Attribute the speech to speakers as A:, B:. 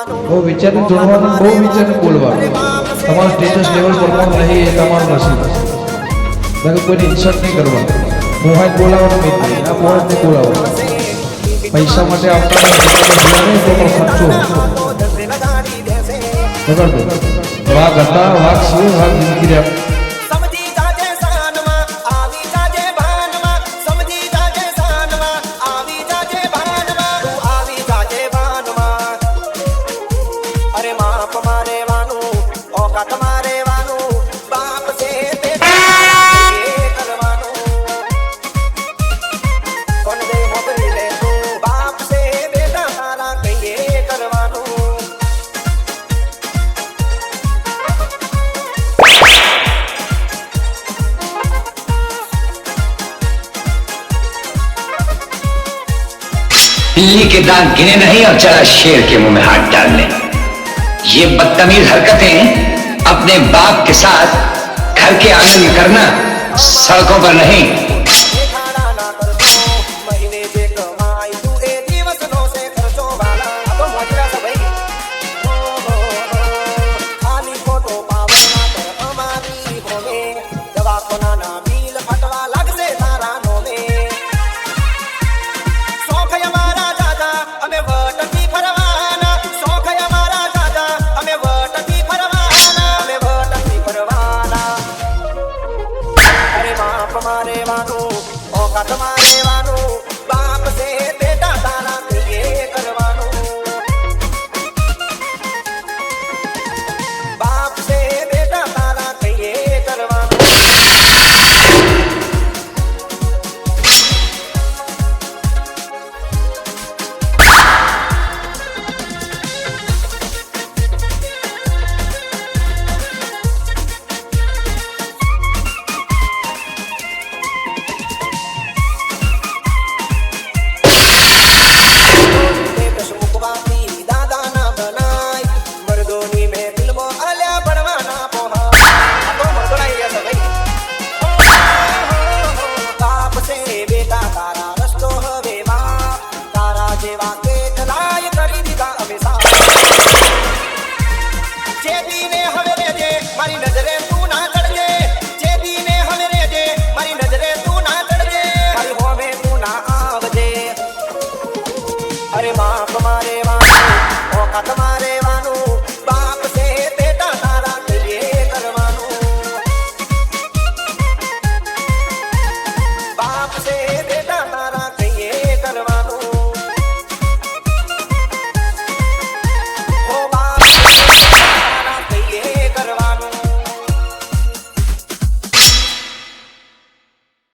A: બહુ વિચારી જોડવાનું, બહુ વિચારી બોલવાનું. તમારું સ્ટેટસ લેવલ પરફોર્મ નહીં એ તમારું નસીબ છે. કોઈને ઇન્સલ્ટ નહીં કરવાનું. મોહાઈ બોલાવવાનું નહીં, આ મોહાઈ નહીં બોલાવવાનું. પૈસા માટે આવતા ખર્ચો વાઘ હતા, વાઘ સિંહ, વાઘ જિંદગી રહ્યા.
B: बिल्ली के दांत गिने नहीं और चला शेर के मुंह में हाथ डालने। ये बदतमीज हरकतें अपने बाप के साथ घर के आंगन में करना, सड़कों पर नहीं।